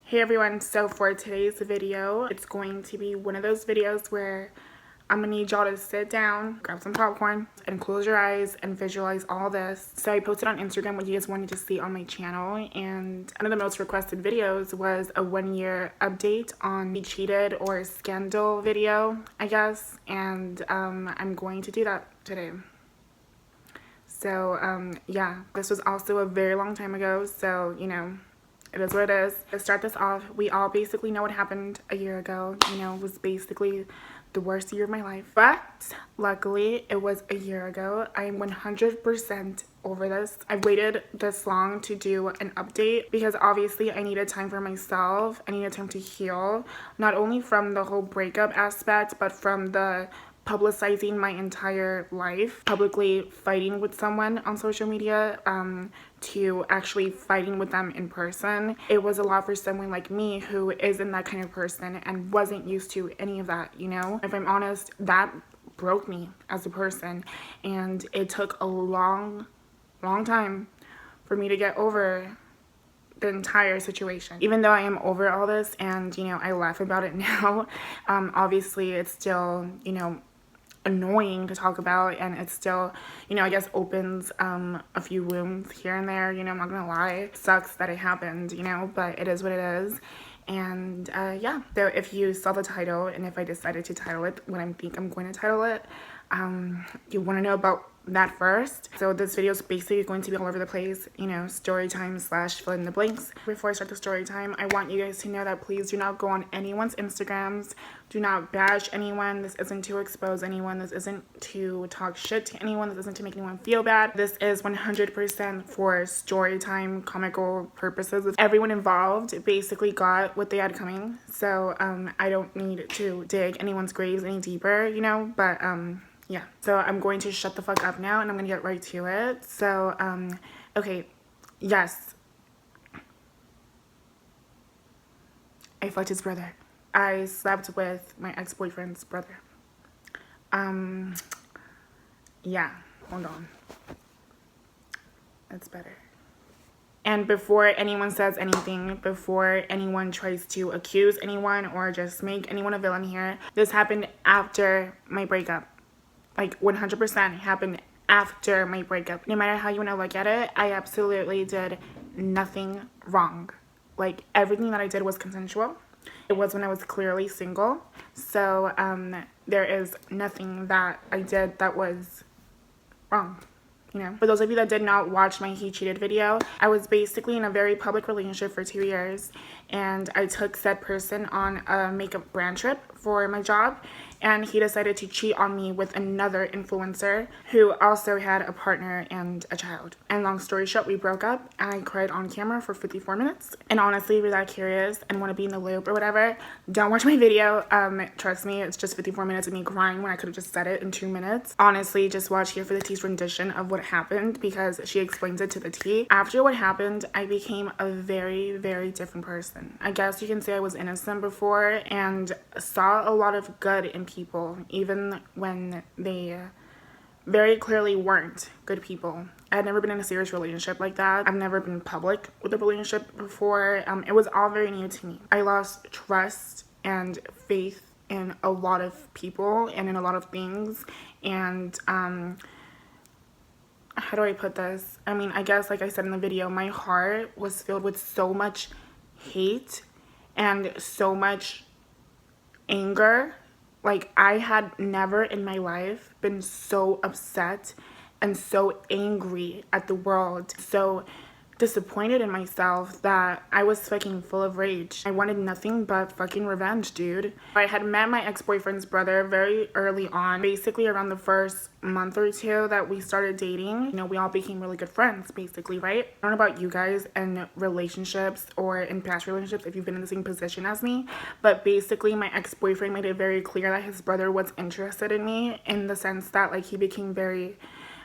Hey everyone, so for today's video, it's going to be one of those videos where I'm gonna need y'all to sit down, grab some popcorn, and close your eyes and visualize all this. So I posted on Instagram what you guys wanted to see on my channel, and one of the most requested videos was a 1-year update on the cheated or scandal video, I guess, and I'm going to do that today. So yeah, this was also a very long time ago, so you know, it is what it is. To start this off, we all basically know what happened a year ago. You know, it was basically the worst year of my life. But luckily, it was a year ago. I am 100% over this. I waited this long to do an update because obviously I needed time for myself. I needed time to heal, not only from the whole breakup aspect, but from the publicizing my entire life, publicly fighting with someone on social media, to actually fighting with them in person. It was a lot for someone like me who isn't that kind of person and wasn't used to any of that, you know? If I'm honest, that broke me as a person, and it took a long time for me to get over the entire situation. Even though I am over all this and, you know, I laugh about it now, obviously it's still, you know, annoying to talk about, and it still, you know, I guess opens a few wounds here and there, you know, I'm not gonna lie. It sucks that it happened, you know, but it is what it is. And yeah, so if you saw the title, and if I decided to title it what I think I'm going to title it, you want to know about that first. So this video is basically going to be all over the place, you know, story time / fill in the blanks. Before I start the story time, I want you guys to know that please do not go on anyone's Instagrams. Do not bash anyone. This isn't to expose anyone. This isn't to talk shit to anyone. This isn't to make anyone feel bad. This is 100% for story time, comical purposes. Everyone involved basically got what they had coming. So I don't need to dig anyone's graves any deeper, you know, but yeah. So I'm going to shut the fuck up now, and I'm gonna get right to it. So okay, yes, I fucked his brother. I slept with my ex-boyfriend's brother. Yeah, hold on. That's better. And before anyone says anything, before anyone tries to accuse anyone or just make anyone a villain here, this happened after my breakup. Like 100% happened after my breakup. No matter how you want to look at it, I absolutely did nothing wrong. Like everything that I did was consensual. It was when I was clearly single. So there is nothing that I did that was wrong. You know, for those of you that did not watch my He Cheated video, I was basically in a very public relationship for 2 years, and I took said person on a makeup brand trip for my job, and he decided to cheat on me with another influencer who also had a partner and a child. And long story short, we broke up, and I cried on camera for 54 minutes. And honestly, if you're that curious and want to be in the loop or whatever, don't watch my video. Trust me, it's just 54 minutes of me crying when I could have just said it in 2 minutes. Honestly, just watch Here for the T's rendition of what happened, because she explains it to the T. After what happened, I became a very, very different person. I guess you can say I was innocent before and saw a lot of good in people, even when they very clearly weren't good people. I had never been in a serious relationship like that. I've never been public with a relationship before. It was all very new to me. I lost trust and faith in a lot of people and in a lot of things. And how do I put this? I mean, I guess like I said in the video, my heart was filled with so much hate and so much anger. Like, I had never in my life been so upset and so angry at the world, so disappointed in myself that I was fucking full of rage. I wanted nothing but fucking revenge, dude. I had met my ex-boyfriend's brother very early on, basically around the first month or two that we started dating. You know, we all became really good friends, basically, right? I don't know about you guys in relationships or in past relationships if you've been in the same position as me, but basically my ex-boyfriend made it very clear that his brother was interested in me, in the sense that like he became very,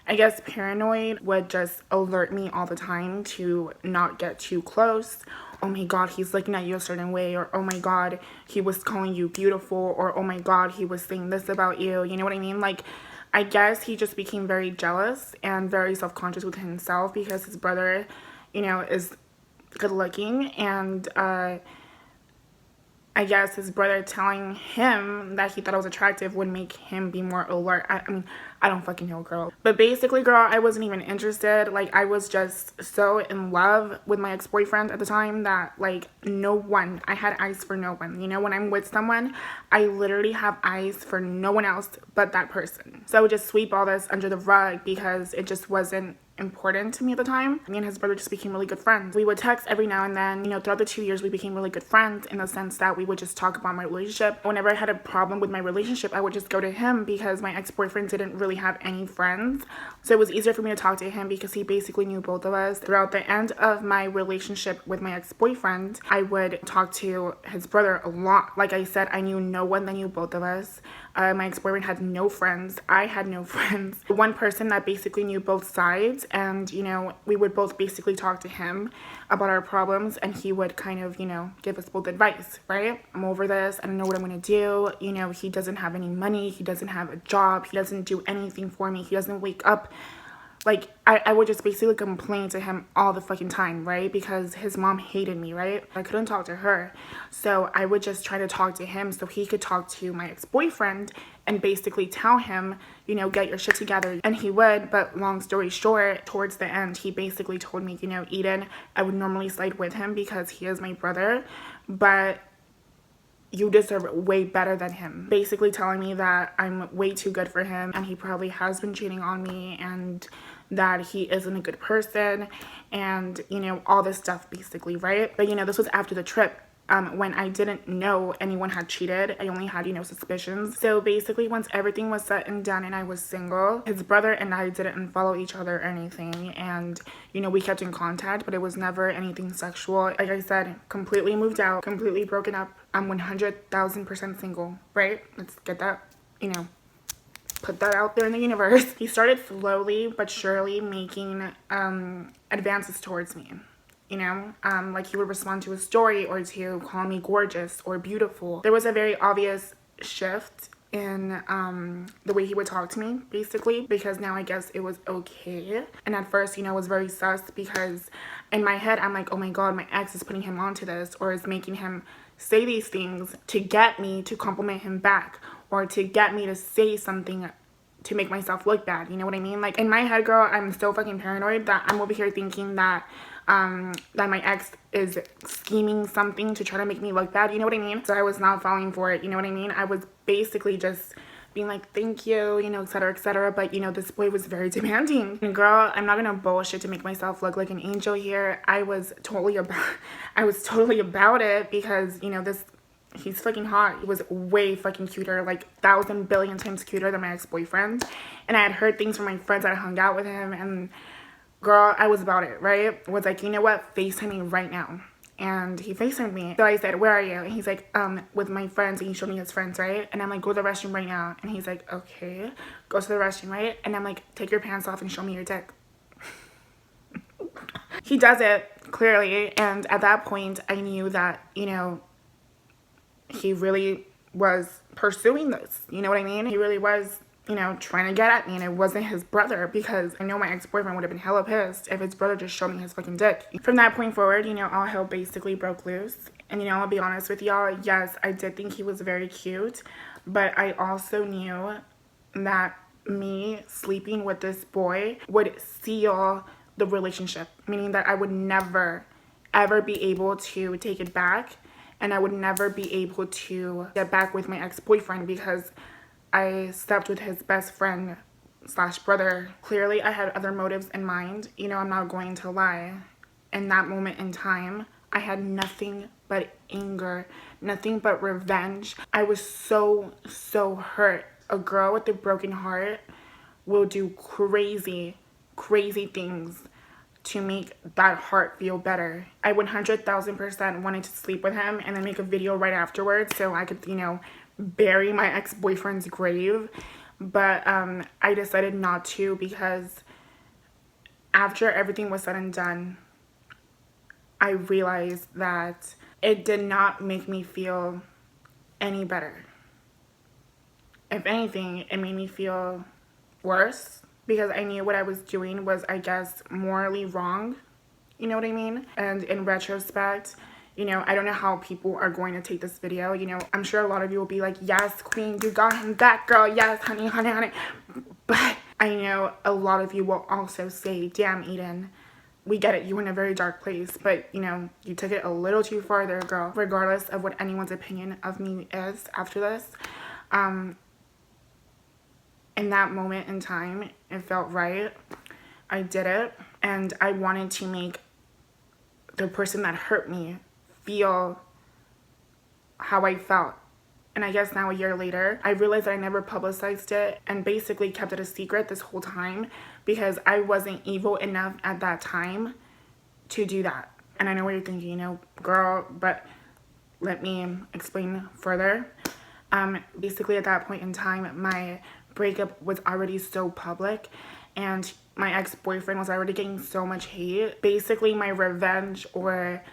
I guess, paranoid, would just alert me all the time to not get too close. Oh my god, he's looking at you a certain way, or oh my god, he was calling you beautiful, or oh my god, he was saying this about you. You know what I mean? Like, I guess he just became very jealous and very self-conscious with himself because his brother, you know, is good looking, and I guess his brother telling him that he thought I was attractive would make him be more alert. I mean, I don't fucking know, girl. But basically, girl, I wasn't even interested. Like, I was just so in love with my ex-boyfriend at the time that, like, no one, I had eyes for no one. You know, when I'm with someone, I literally have eyes for no one else but that person. So I would just sweep all this under the rug because it just wasn't important to me at the time. Me and his brother just became really good friends. We would text every now and then. You know, throughout the 2 years we became really good friends in the sense that we would just talk about my relationship. Whenever I had a problem with my relationship, I would just go to him because my ex-boyfriend didn't really have any friends. So it was easier for me to talk to him because he basically knew both of us. Throughout the end of my relationship with my ex-boyfriend, I would talk to his brother a lot. Like I said, I knew no one that knew both of us. My ex-boyfriend had no friends. I had no friends. One person that basically knew both sides, and you know, we would both basically talk to him about our problems, and he would kind of, you know, give us both advice, right? I'm over this. I don't know what I'm gonna do. You know, he doesn't have any money. He doesn't have a job. He doesn't do anything for me. He doesn't wake up. Like, I would just basically complain to him all the fucking time, right? Because his mom hated me, right? I couldn't talk to her. So I would just try to talk to him so he could talk to my ex-boyfriend and basically tell him, you know, get your shit together. And he would, but long story short, towards the end, he basically told me, you know, Eden, I would normally side with him because he is my brother, but you deserve way better than him. Basically telling me that I'm way too good for him and he probably has been cheating on me and that he isn't a good person and, you know, all this stuff basically, right? But, you know, this was after the trip. When I didn't know anyone had cheated. I only had, you know, suspicions. So basically, once everything was said and done and I was single, his brother and I didn't unfollow each other or anything. And, you know, we kept in contact, but it was never anything sexual. Like I said, completely moved out, completely broken up. I'm 100,000% single, right? Let's get that, you know, put that out there in the universe. He started slowly but surely making advances towards me. You know, like he would respond to a story or to call me gorgeous or beautiful. There was a very obvious shift in the way he would talk to me, basically, because now I guess it was okay. And at first, you know, it was very sus because in my head, I'm like, oh my God, my ex is putting him onto this or is making him say these things to get me to compliment him back or to get me to say something to make myself look bad. You know what I mean? Like in my head, girl, I'm so fucking paranoid that I'm over here thinking that that my ex is scheming something to try to make me look bad, you know what I mean? So I was not falling for it, you know what I mean? I was basically just being like, thank you, you know, etc., etc. But, you know, this boy was very demanding. And girl, I'm not gonna bullshit to make myself look like an angel here. I was totally about it because, you know, he's fucking hot. He was way fucking cuter, like 1,000 billion times cuter than my ex-boyfriend. And I had heard things from my friends that hung out with him, and girl, I was about it, right? Was like, you know what? FaceTime me right now. And he FaceTimed me. So I said, where are you? And he's like, with my friends. And he showed me his friends, right? And I'm like, go to the restroom right now. And he's like, okay. Go to the restroom, right? And I'm like, take your pants off and show me your dick. He does it, clearly. And at that point, I knew that, you know, he really was pursuing this. You know what I mean? He really was, you know, trying to get at me, and it wasn't his brother, because I know my ex-boyfriend would have been hella pissed if his brother just showed me his fucking dick. From that point forward, you know, all hell basically broke loose. And, you know, I'll be honest with y'all, yes, I did think he was very cute, but I also knew that me sleeping with this boy would seal the relationship, meaning that I would never, ever be able to take it back, and I would never be able to get back with my ex-boyfriend because I slept with his best friend / brother. Clearly, I had other motives in mind. You know, I'm not going to lie. In that moment in time, I had nothing but anger, nothing but revenge. I was so hurt. A girl with a broken heart will do crazy things to make that heart feel better. I 100,000% wanted to sleep with him and then make a video right afterwards so I could, you know, bury my ex-boyfriend's grave. But I decided not to, because after everything was said and done, I realized that it did not make me feel any better. If anything, it made me feel worse, because I knew what I was doing was, I guess, morally wrong. You know what I mean? And in retrospect, You know, I don't know how people are going to take this video. You know, I'm sure a lot of you will be like, yes, queen, you got him, that girl, yes, honey, honey, honey. But I know a lot of you will also say, damn, Eden, we get it, you were in a very dark place, but, you know, you took it a little too far there, girl. Regardless of what anyone's opinion of me is after this, in that moment in time, it felt right. I did it, and I wanted to make the person that hurt me feel how I felt. And I guess now a year later, I realized that I never publicized it and basically kept it a secret this whole time because I wasn't evil enough at that time to do that. And I know what you're thinking, you know, girl, but let me explain further. Basically at that point in time, my breakup was already so public and my ex-boyfriend was already getting so much hate. Basically my revenge, or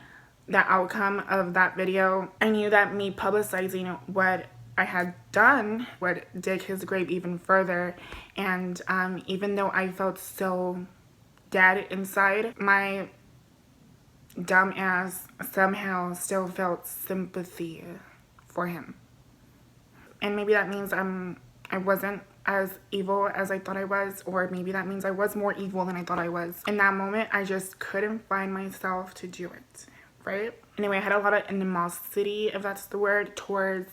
the outcome of that video, I knew that me publicizing what I had done would dig his grave even further. And even though I felt so dead inside, my dumb ass somehow still felt sympathy for him. And maybe that means I wasn't as evil as I thought I was, or maybe that means I was more evil than I thought I was. In that moment, I just couldn't find myself to do it, right? Anyway, I had a lot of animosity, if that's the word, towards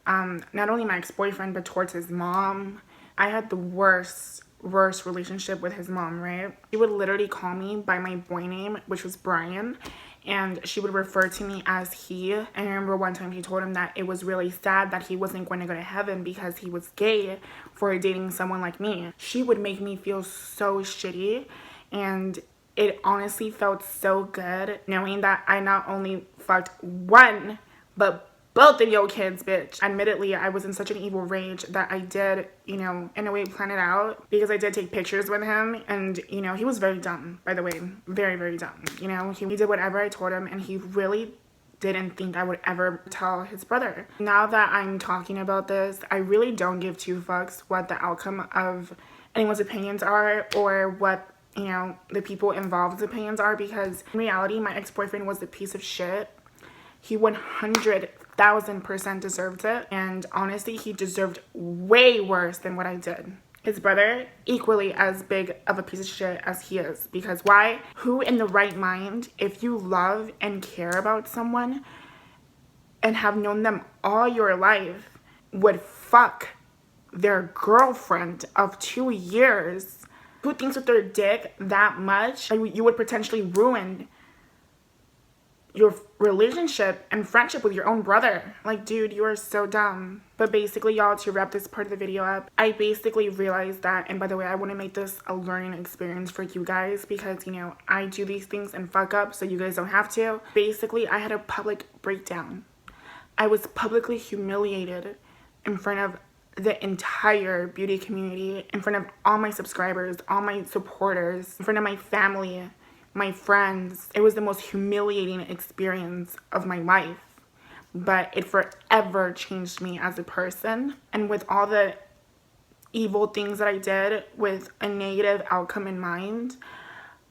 not only my ex-boyfriend, but towards his mom. I had the worst relationship with his mom, right? She would literally call me by my boy name, which was Brian, and she would refer to me as he. And I remember one time he told him that it was really sad that he wasn't going to go to heaven because he was gay for dating someone like me. She would make me feel so shitty, and it honestly felt so good knowing that I not only fucked one, but both of your kids, bitch. Admittedly, I was in such an evil rage that I did, you know, in a way plan it out, because I did take pictures with him, and, you know, he was very dumb, by the way. Very, very dumb. You know, he did whatever I told him, and he really didn't think I would ever tell his brother. Now that I'm talking about this, I really don't give two fucks what the outcome of anyone's opinions are, or what, you know, the people involved's opinions are, because in reality, my ex-boyfriend was a piece of shit. He 100,000% deserved it, and honestly, he deserved way worse than what I did. His brother, equally as big of a piece of shit as he is, because why? Who in the right mind, if you love and care about someone and have known them all your life, would fuck their girlfriend of 2 years? Who thinks with their dick that much you would potentially ruin your relationship and friendship with your own brother? Like, dude, you are so dumb. But basically, y'all, to wrap this part of the video up, I basically realized that, and by the way, I want to make this a learning experience for you guys, because, you know, I do these things and fuck up so you guys don't have to. Basically, I had a public breakdown. I was publicly humiliated in front of the entire beauty community, in front of all my subscribers, all my supporters, in front of my family, my friends. It was the most humiliating experience of my life, but it forever changed me as a person. And with all the evil things that I did with a negative outcome in mind,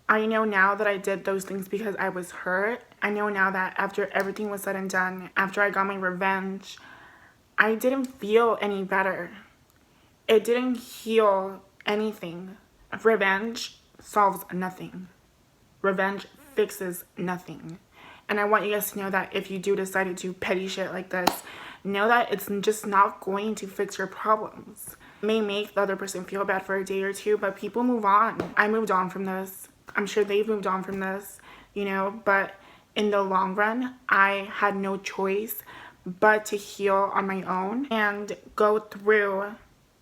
I know now that I did those things because I was hurt. I know now that after everything was said and done, after I got my revenge, I didn't feel any better. It didn't heal anything. Revenge solves nothing. Revenge fixes nothing. And I want you guys to know that if you do decide to do petty shit like this, know that it's just not going to fix your problems. It may make the other person feel bad for a day or two, but people move on. I moved on from this. I'm sure they've moved on from this, you know, but in the long run, I had no choice but to heal on my own and go through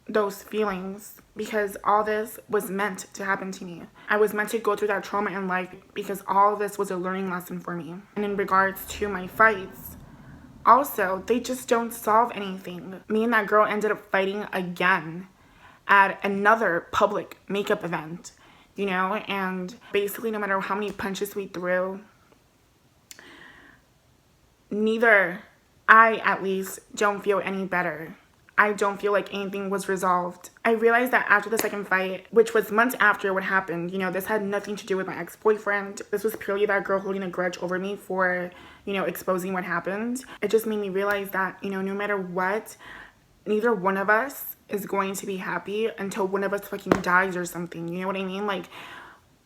those feelings, because all this was meant to happen to me. I was meant to go through that trauma in life because all of this was a learning lesson for me. And in regards to my fights, also, they just don't solve anything. Me and that girl ended up fighting again at another public makeup event, you know, and basically no matter how many punches we threw, neither, I at least, don't feel any better I don't feel like anything was resolved. I realized that after the second fight, which was months after what happened, you know, this had nothing to do with my ex-boyfriend. This was purely that girl holding a grudge over me for, you know, exposing what happened. It just made me realize that, you know, no matter what, neither one of us is going to be happy until one of us fucking dies or something. You know what I mean? Like,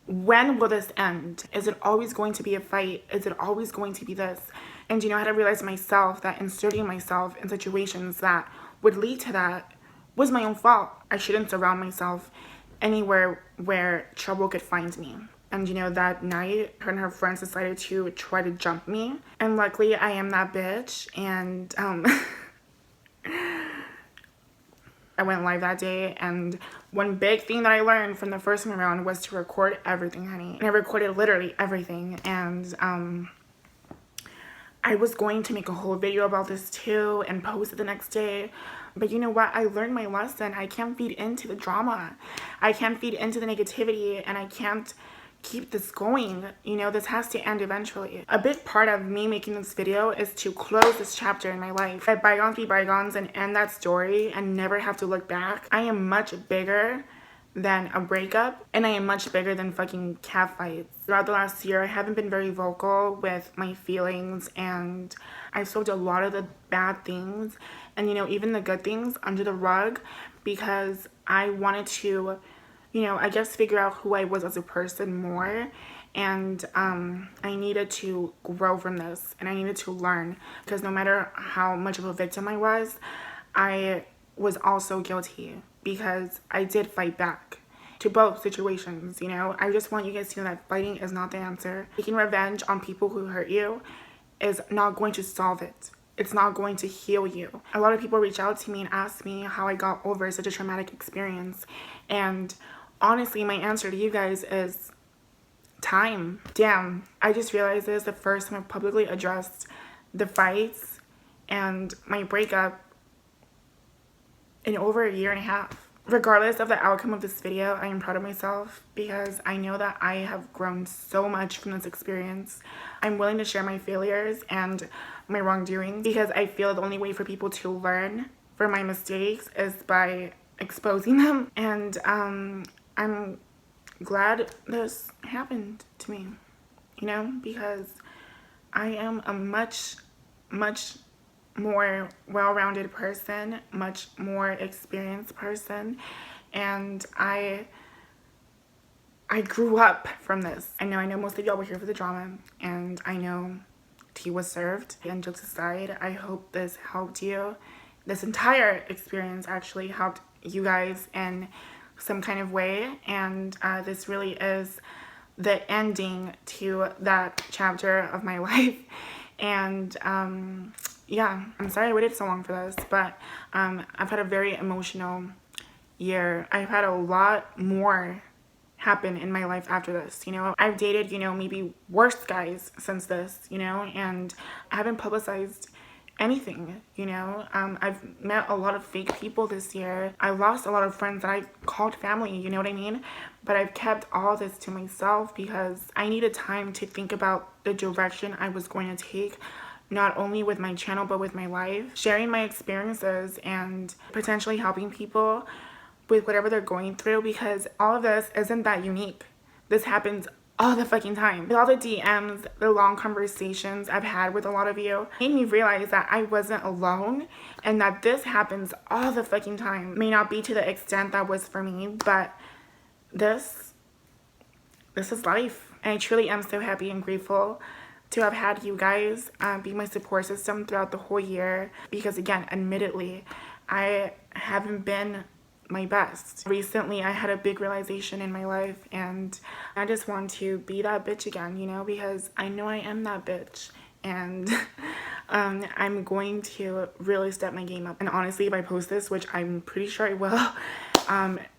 when will this end? Is it always going to be a fight? Is it always going to be this? And, you know, I had to realize myself that inserting myself in situations that would lead to that was my own fault. I shouldn't surround myself anywhere where trouble could find me. And, you know, that night, her and her friends decided to try to jump me. And luckily, I am that bitch. And, I went live that day, and one big thing that I learned from the first time around was to record everything, honey. And I recorded literally everything. And, I was going to make a whole video about this too and post it the next day. But you know what? I learned my lesson. I can't feed into the drama. I can't feed into the negativity, and I can't keep this going. You know, this has to end eventually. A big part of me making this video is to close this chapter in my life. Let bygones be bygones and end that story and never have to look back. I am much bigger than a breakup, and I am much bigger than fucking cat fights. Throughout the last year, I haven't been very vocal with my feelings, and I swept a lot of the bad things and, you know, even the good things under the rug because I wanted to, you know, I guess figure out who I was as a person more. And I needed to grow from this, and I needed to learn, because no matter how much of a victim I was also guilty, because I did fight back to both situations. You know, I just want you guys to know that fighting is not the answer. Taking revenge on people who hurt you is not going to solve it. It's not going to heal you. A lot of people reach out to me and ask me how I got over such a traumatic experience, and honestly, my answer to you guys is time. Damn, I just realized this is the first time I've publicly addressed the fights and my breakup in over a year and a half. Regardless of the outcome of this video, I am proud of myself because I know that I have grown so much from this experience. I'm willing to share my failures and my wrongdoing because I feel the only way for people to learn from my mistakes is by exposing them. And I'm glad this happened to me, you know, because I am a much more well-rounded person, much more experienced person, and I grew up from this. I know most of y'all were here for the drama, and I know tea was served. And jokes aside, I hope this helped you. This entire experience actually helped you guys in some kind of way, and this really is the ending to that chapter of my life. And yeah, I'm sorry I waited so long for this, but I've had a very emotional year. I've had a lot more happen in my life after this, you know. I've dated, you know, maybe worse guys since this, you know, and I haven't publicized anything, you know. I've met a lot of fake people this year. I lost a lot of friends that I called family, you know what I mean? But I've kept all this to myself because I needed time to think about the direction I was going to take, not only with my channel but with my life, sharing my experiences and potentially helping people with whatever they're going through, because all of this isn't that unique. This happens all the fucking time. With all the DMs, the long conversations I've had with a lot of you, made me realize that I wasn't alone and that this happens all the fucking time. May not be to the extent that was for me, but this is life. And I truly am so happy and grateful to have had you guys be my support system throughout the whole year, because again, admittedly, I haven't been my best. Recently, I had a big realization in my life, and I just want to be that bitch again, you know, because I know I am that bitch, and I'm going to really step my game up. And honestly, if I post this, which I'm pretty sure I will,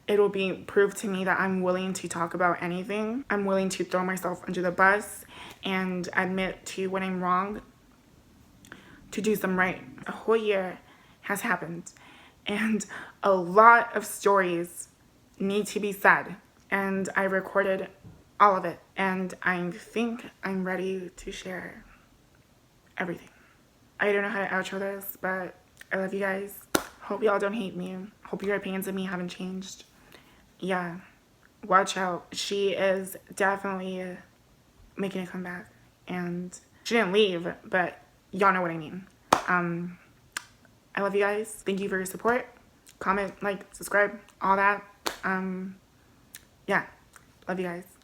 it'll be proof to me that I'm willing to talk about anything. I'm willing to throw myself under the bus and admit to when I'm wrong, to do some right. A whole year has happened, and a lot of stories need to be said, and I recorded all of it, and I think I'm ready to share everything. I don't know how to outro this, but I love you guys. Hope y'all don't hate me. Hope your opinions of me haven't changed. Yeah, watch out. She is definitely making a comeback. And she didn't leave, but y'all know what I mean. I love you guys. Thank you for your support. Comment, like, subscribe, all that. Yeah, love you guys.